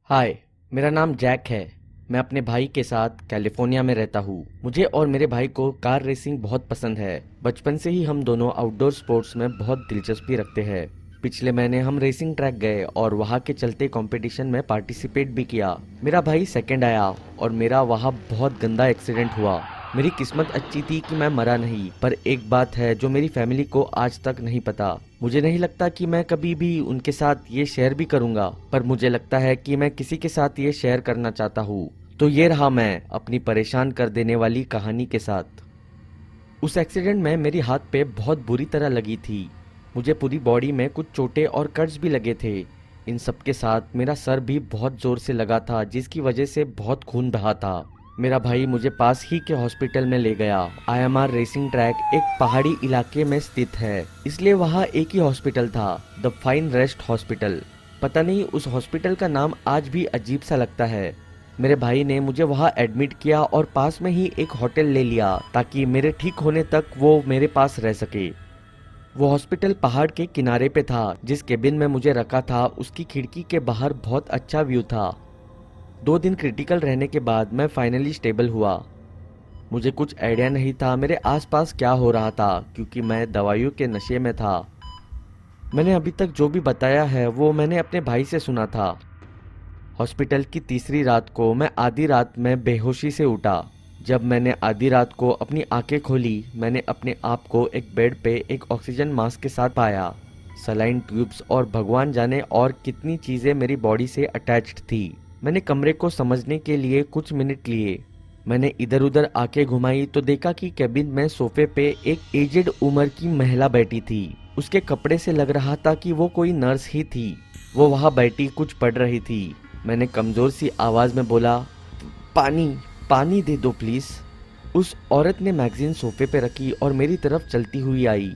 हाय। मेरा नाम जैक है। मैं अपने भाई के साथ कैलिफोर्निया में रहता हूँ। मुझे और मेरे भाई को कार रेसिंग बहुत पसंद है। बचपन से ही हम दोनों आउटडोर स्पोर्ट्स में बहुत दिलचस्पी रखते हैं। पिछले महीने हम रेसिंग ट्रैक गए और वहाँ के चलते कंपटीशन में पार्टिसिपेट भी किया। मेरा भाई सेकंड आया और मेरा वहाँ बहुत गंदा एक्सीडेंट हुआ। मेरी किस्मत अच्छी थी कि मैं मरा नहीं, पर एक बात है जो मेरी फैमिली को आज तक नहीं पता। मुझे नहीं लगता कि मैं कभी भी उनके साथ ये शेयर भी करूंगा, पर मुझे लगता है कि मैं किसी के साथ ये शेयर करना चाहता हूँ। तो ये रहा मैं अपनी परेशान कर देने वाली कहानी के साथ। उस एक्सीडेंट में मेरी हाथ पे बहुत बुरी तरह लगी थी। मुझे पूरी बॉडी में कुछ चोटें और कट्स भी लगे थे। इन सब के साथ मेरा सर भी बहुत जोर से लगा था, जिसकी वजह से बहुत खून बहा था। मेरा भाई मुझे पास ही के हॉस्पिटल में ले गया। आईएमआर रेसिंग ट्रैक एक पहाड़ी इलाके में स्थित है, इसलिए वहाँ एक ही हॉस्पिटल था, द फाइन रेस्ट हॉस्पिटल। पता नहीं उस हॉस्पिटल का नाम आज भी अजीब सा लगता है। मेरे भाई ने मुझे वहाँ एडमिट किया और पास में ही एक होटल ले लिया ताकि मेरे ठीक होने तक वो मेरे पास रह सके। वो हॉस्पिटल पहाड़ के किनारे पे था। जिस केबिन में मुझे रखा था उसकी खिड़की के बाहर बहुत अच्छा व्यू था। 2 दिन क्रिटिकल रहने के बाद मैं फाइनली स्टेबल हुआ। मुझे कुछ आइडिया नहीं था मेरे आसपास क्या हो रहा था, क्योंकि मैं दवाइयों के नशे में था। मैंने अभी तक जो भी बताया है वो मैंने अपने भाई से सुना था। हॉस्पिटल की तीसरी रात को मैं आधी रात में बेहोशी से उठा। जब मैंने आधी रात को अपनी आंखें खोली, मैंने अपने आप को एक बेड पे एक ऑक्सीजन मास्क के साथ पाया। सलाइन ट्यूब्स और भगवान जाने और कितनी चीजें मेरी बॉडी से अटैच्ड थी। मैंने कमरे को समझने के लिए कुछ मिनट लिए। मैंने इधर उधर आंखें घुमाई तो देखा कि केबिन में सोफे पे एक एजेड उम्र की महिला बैठी थी। उसके कपड़े से लग रहा था कि वो कोई नर्स ही थी। वो वहाँ बैठी कुछ पढ़ रही थी। मैंने कमजोर सी आवाज में बोला, पानी पानी दे दो प्लीज। उस औरत ने मैगजीन सोफे पे रखी और मेरी तरफ चलती हुई आई।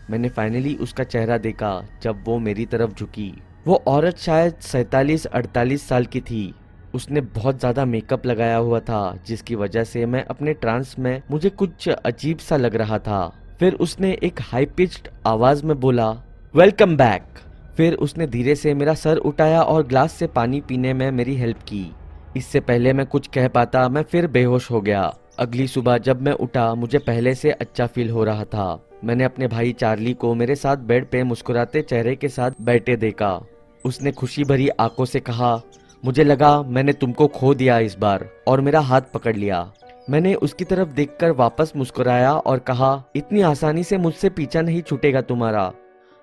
मैंने फाइनली उसका चेहरा देखा जब वो मेरी तरफ झुकी। वो औरत शायद 47-48 साल की थी। उसने बहुत ज्यादा मेकअप लगाया हुआ था, जिसकी वजह से मैं अपने ट्रांस में मुझे कुछ अजीब सा लग रहा था। फिर उसने एक हाई पिच्ड आवाज में बोला, वेलकम बैक। फिर उसने धीरे से मेरा सर उठाया और ग्लास से पानी पीने में मेरी हेल्प की। इससे पहले मैं कुछ कह पाता मैं फिर बेहोश हो गया। अगली सुबह जब मैं उठा मुझे पहले से अच्छा फील हो रहा था। मैंने अपने भाई चार्ली को मेरे साथ बेड पे मुस्कुराते चेहरे के साथ बैठे देखा। उसने खुशी भरी आंखों से कहा, मुझे लगा मैंने तुमको खो दिया इस बार, और मेरा हाथ पकड़ लिया। मैंने उसकी तरफ देखकर वापस मुस्कुराया और कहा, इतनी आसानी से मुझसे पीछा नहीं छूटेगा तुम्हारा।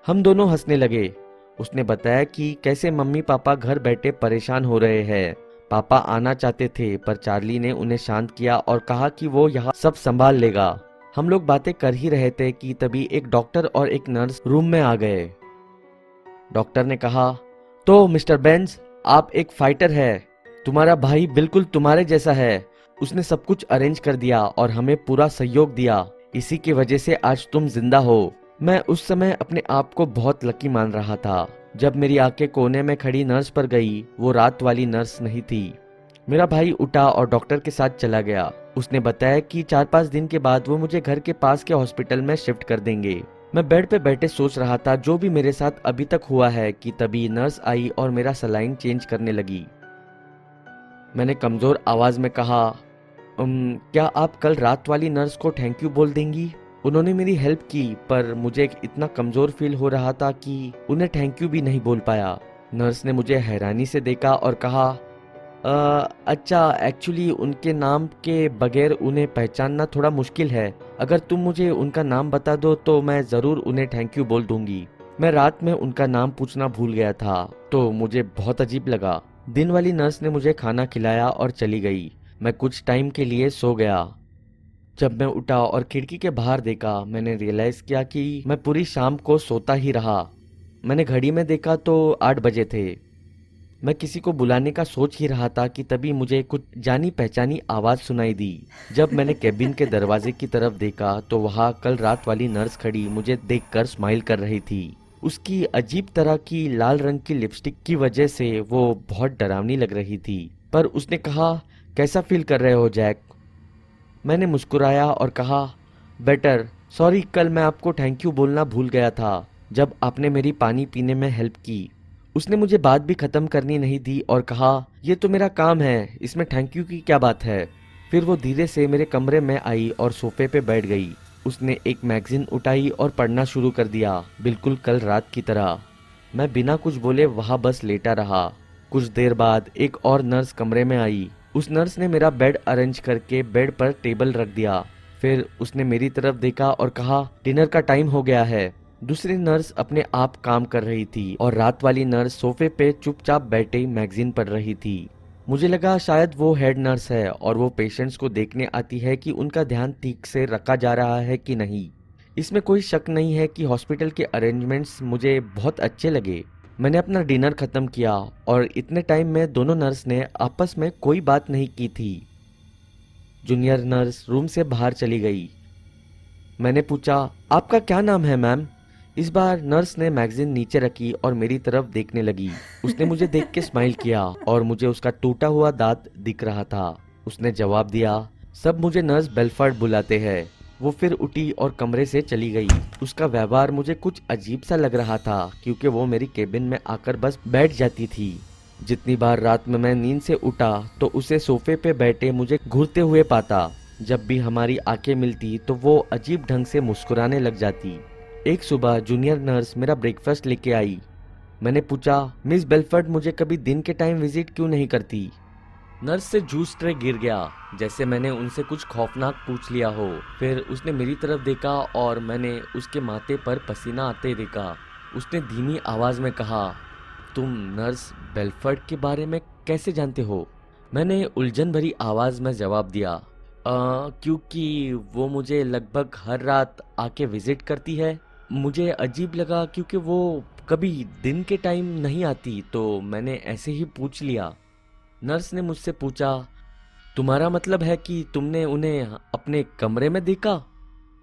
हम दोनों हंसने लगे। उसने बताया कि कैसे मम्मी पापा घर बैठे परेशान हो रहे हैं। पापा आना चाहते थे, पर चार्ली ने उन्हें शांत किया और कहा कि वो यहाँ सब संभाल लेगा। हम लोग बातें कर ही रहे थे कि तभी एक डॉक्टर और एक नर्स रूम में आ गए। डॉक्टर ने कहा, तो मिस्टर बेंज, आप एक फाइटर है। तुम्हारा भाई बिल्कुल तुम्हारे जैसा है। उसने सब कुछ अरेंज कर दिया और हमें पूरा सहयोग दिया। इसी की वजह से आज तुम जिंदा हो। मैं उस समय अपने आप को बहुत लकी मान रहा था। जब मेरी आंखें कोने में खड़ी नर्स पर गई, वो रात वाली नर्स नहीं थी। मेरा भाई उठा और डॉक्टर के साथ चला गया। उसने बताया कि 4-5 दिन के बाद वो मुझे घर के पास के हॉस्पिटल में शिफ्ट कर देंगे। मैं बेड पे बैठे सोच रहा था जो भी मेरे साथ अभी तक हुआ है, कि तभी नर्स आई और मेरा सलाइन चेंज करने लगी। मैंने कमजोर आवाज में कहा, क्या आप कल रात वाली नर्स को थैंक यू बोल देंगी? उन्होंने मेरी हेल्प की, पर मुझे इतना कमजोर फील हो रहा था कि उन्हें थैंक यू भी नहीं बोल पाया। नर्स ने मुझे हैरानी से देखा और कहा, अच्छा, एक्चुअली उनके नाम के बगैर उन्हें पहचानना थोड़ा मुश्किल है। अगर तुम मुझे उनका नाम बता दो तो मैं जरूर उन्हें थैंक यू बोल दूंगी। मैं रात में उनका नाम पूछना भूल गया था, तो मुझे बहुत अजीब लगा। दिन वाली नर्स ने मुझे खाना खिलाया और चली गई। मैं कुछ टाइम के लिए सो गया। जब मैं उठा और खिड़की के बाहर देखा, मैंने रियलाइज किया कि मैं पूरी शाम को सोता ही रहा। मैंने घड़ी में देखा तो 8 बजे थे। मैं किसी को बुलाने का सोच ही रहा था कि तभी मुझे कुछ जानी पहचानी आवाज सुनाई दी। जब मैंने केबिन के दरवाजे की तरफ देखा तो वहाँ कल रात वाली नर्स खड़ी मुझे देखकर स्माइल कर रही थी। उसकी अजीब तरह की लाल रंग की लिपस्टिक की वजह से वो बहुत डरावनी लग रही थी। पर उसने कहा, कैसा फील कर रहे हो जैक? मैंने मुस्कुराया और कहा, बेटर। सॉरी, कल मैं आपको थैंक यू बोलना भूल गया था जब आपने मेरी पानी पीने में हेल्प की। उसने मुझे बात भी खत्म करनी नहीं दी और कहा, ये तो मेरा काम है, इसमें थैंक यू की क्या बात है। फिर वो धीरे से मेरे कमरे में आई और सोफे पे बैठ गई। उसने एक मैगजीन उठाई और पढ़ना शुरू कर दिया, बिल्कुल कल रात की तरह। मैं बिना कुछ बोले वहां बस लेटा रहा। कुछ देर बाद एक और नर्स कमरे में आई। उस नर्स ने मेरा बेड अरेंज करके बेड पर टेबल रख दिया। फिर उसने मेरी तरफ देखा और कहा, डिनर का टाइम हो गया है। दूसरी नर्स अपने आप काम कर रही थी और रात वाली नर्स सोफे पे चुपचाप बैठे मैगजीन पढ़ रही थी। मुझे लगा शायद वो हेड नर्स है और वो पेशेंट्स को देखने आती है कि उनका ध्यान ठीक से रखा जा रहा है कि नहीं। इसमें कोई शक नहीं है कि हॉस्पिटल के अरेंजमेंट्स मुझे बहुत अच्छे लगे। मैंने अपना डिनर खत्म किया और इतने टाइम में दोनों नर्स ने आपस में कोई बात नहीं की थी। जूनियर नर्स रूम से बाहर चली गई। मैंने पूछा, आपका क्या नाम है मैम? इस बार नर्स ने मैगजीन नीचे रखी और मेरी तरफ देखने लगी। उसने मुझे देख के स्माइल किया और मुझे उसका टूटा हुआ दांत दिख रहा था। उसने जवाब दिया, सब मुझे नर्स बेल्फर्ड बुलाते हैं। वो फिर उठी और कमरे से चली गई। उसका व्यवहार मुझे कुछ अजीब सा लग रहा था क्योंकि वो मेरी केबिन में आकर बस बैठ जाती थी। जितनी बार रात में मैं नींद से उठा तो उसे सोफे पे बैठे मुझे घूरते हुए पाता। जब भी हमारी आंखें मिलती तो वो अजीब ढंग से मुस्कुराने लग जाती। एक सुबह जूनियर नर्स मेरा ब्रेकफास्ट लेके आई। मैंने पूछा, मिस बेल्फर्ड मुझे कभी दिन के टाइम विजिट क्यों नहीं करती? नर्स से जूस ट्रे गिर गया, जैसे मैंने उनसे कुछ खौफनाक पूछ लिया हो। फिर उसने मेरी तरफ देखा और मैंने उसके माथे पर पसीना आते देखा। उसने धीमी आवाज में कहा, तुम नर्स बेल्फर्ड के बारे में कैसे जानते हो? मैंने उलझन भरी आवाज में जवाब दिया, क्योंकि वो मुझे लगभग हर रात आके विजिट करती है। मुझे अजीब लगा क्योंकि वो कभी दिन के टाइम नहीं आती, तो मैंने ऐसे ही पूछ लिया। नर्स ने मुझसे पूछा, तुम्हारा मतलब है कि तुमने उन्हें अपने कमरे में देखा?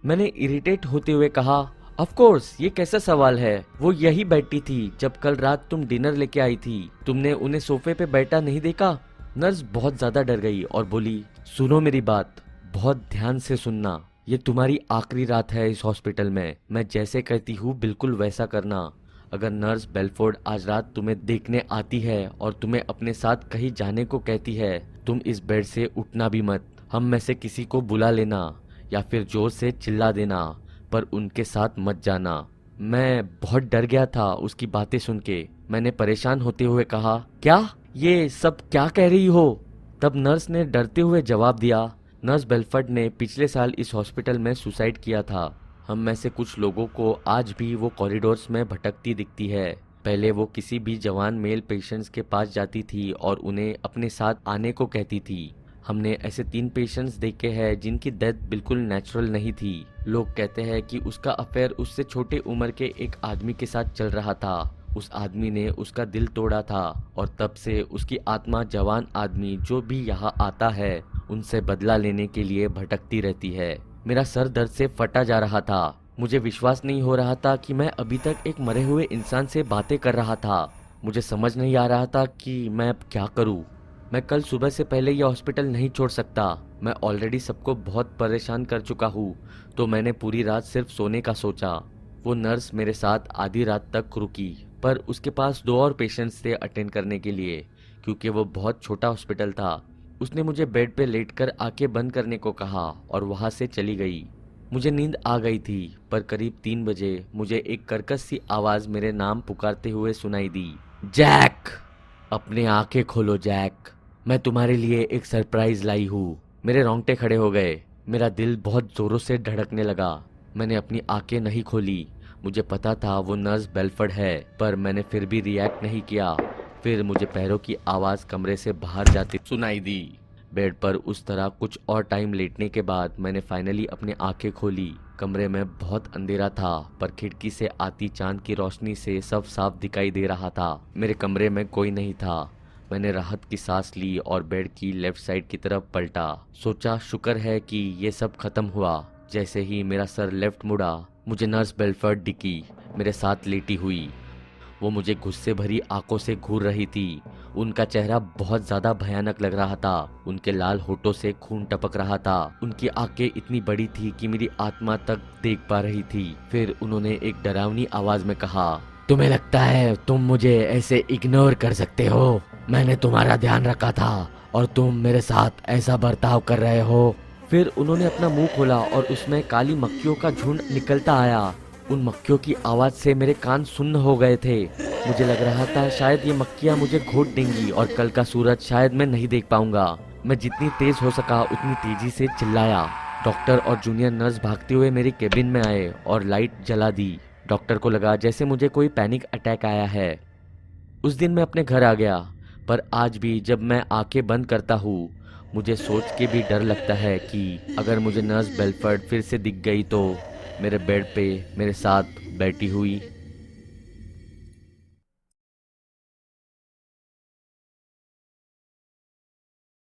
मैंने इरिटेट होते हुए कहा, ऑफ कोर्स, ये कैसा सवाल है? वो यही बैठी थी जब कल रात तुम डिनर लेके आई थी। तुमने उन्हें सोफे पे बैठा नहीं देखा? नर्स बहुत ज्यादा डर गई और बोली, सुनो मेरी बात, बहुत ध्यान से सुनना। ये तुम्हारी आखिरी रात है इस हॉस्पिटल में। मैं जैसे कहती हूँ बिल्कुल वैसा करना। अगर नर्स बेल्फोर्ड आज रात तुम्हें देखने आती है और तुम्हें अपने साथ कहीं जाने को कहती है, तुम इस बेड से उठना भी मत। हम में से किसी को बुला लेना या फिर जोर से चिल्ला देना, पर उनके साथ मत जाना। मैं बहुत डर गया था उसकी बातें सुन के। मैंने परेशान होते हुए कहा, क्या? ये सब क्या कह रही हो? तब नर्स ने डरते हुए जवाब दिया, नर्स बेल्फर्ड ने पिछले साल इस हॉस्पिटल में सुसाइड किया था। हम में से कुछ लोगों को आज भी वो कॉरिडोर्स में भटकती दिखती है। पहले वो किसी भी जवान मेल पेशेंट्स के पास जाती थी और उन्हें अपने साथ आने को कहती थी। हमने ऐसे 3 पेशेंट्स देखे हैं जिनकी डेथ बिल्कुल नेचुरल नहीं थी। लोग कहते हैं कि उसका अफेयर उससे छोटे उम्र के एक आदमी के साथ चल रहा था। उस आदमी ने उसका दिल तोड़ा था और तब से उसकी आत्मा जवान आदमी जो भी यहाँ आता है उनसे बदला लेने के लिए भटकती रहती है। मेरा सर दर्द से फटा जा रहा था। मुझे विश्वास नहीं हो रहा था कि मैं अभी तक एक मरे हुए इंसान से बातें कर रहा था। मुझे समझ नहीं आ रहा था कि मैं अब क्या करूं। मैं कल सुबह से पहले यह हॉस्पिटल नहीं छोड़ सकता। मैं ऑलरेडी सबको बहुत परेशान कर चुका हूँ, तो मैंने पूरी रात सिर्फ सोने का सोचा। वो नर्स मेरे साथ आधी रात तक रुकी, पर उसके पास 2 और पेशेंट्स थे अटेंड करने के लिए, क्योंकि वो बहुत छोटा हॉस्पिटल था। उसने मुझे बेड पे लेटकर आंखें बंद करने को कहा और वहां से चली गई। मुझे नींद आ गई थी, पर करीब 3 बजे मुझे एक कर्कश सी आवाज मेरे नाम पुकारते हुए सुनाई दी, जैक! अपने आंखें खोलो जैक, मैं तुम्हारे लिए एक सरप्राइज लाई हूँ। मेरे रोंगटे खड़े हो गए। मेरा दिल बहुत जोरों से धड़कने लगा। मैंने अपनी आंखें नहीं खोली। मुझे पता था वो नर्स बेल्फर्ड है, पर मैंने फिर भी रिएक्ट नहीं किया। फिर मुझे पैरों की आवाज कमरे से बाहर जाती सुनाई दी। बेड पर उस तरह कुछ और टाइम लेटने के बाद मैंने फाइनली अपनी आंखें खोली। कमरे में बहुत अंधेरा था, पर खिड़की से आती चांद की रोशनी से सब साफ दिखाई दे रहा था। मेरे कमरे में कोई नहीं था। मैंने राहत की सांस ली और बेड की लेफ्ट साइड की तरफ पलटा। सोचा शुक्र है कि ये सब खत्म हुआ। जैसे ही मेरा सर लेफ्ट मुड़ा, मुझे नर्स बेल्फर्ड दिखी, मेरे साथ लेटी हुई। वो मुझे गुस्से भरी आंखों से घूर रही थी। उनका चेहरा बहुत ज्यादा भयानक लग रहा था। उनके लाल होठों से खून टपक रहा था। उनकी आंखें इतनी बड़ी थी कि मेरी आत्मा तक देख पा रही थी। फिर उन्होंने एक डरावनी आवाज में कहा, तुम्हें लगता है तुम मुझे ऐसे इग्नोर कर सकते हो? मैंने तुम्हारा ध्यान रखा था और तुम मेरे साथ ऐसा बर्ताव कर रहे हो। फिर उन्होंने अपना मुंह खोला और उसमें काली मक्खियों का झुंड निकलता आया। उन मक्खियों की आवाज से मेरे कान सुन्न हो गए थे। मुझे लग रहा था शायद ये मक्खियां मुझे घोट देंगी और कल का सूरज शायद मैं नहीं देख पाऊंगा। मैं जितनी तेज हो सका उतनी तेजी से चिल्लाया। डॉक्टर और जूनियर नर्स भागते हुए मेरी केबिन में आए और लाइट जला दी। डॉक्टर को लगा जैसे मुझे कोई पैनिक अटैक आया है। उस दिन मैं अपने घर आ गया, पर आज भी जब मैं आंखें बंद करता हूँ मुझे सोच के भी डर लगता है कि अगर मुझे नर्स बेलफर्ड फिर से दिख गई तो मेरे बेड पे मेरे साथ बैठी हुई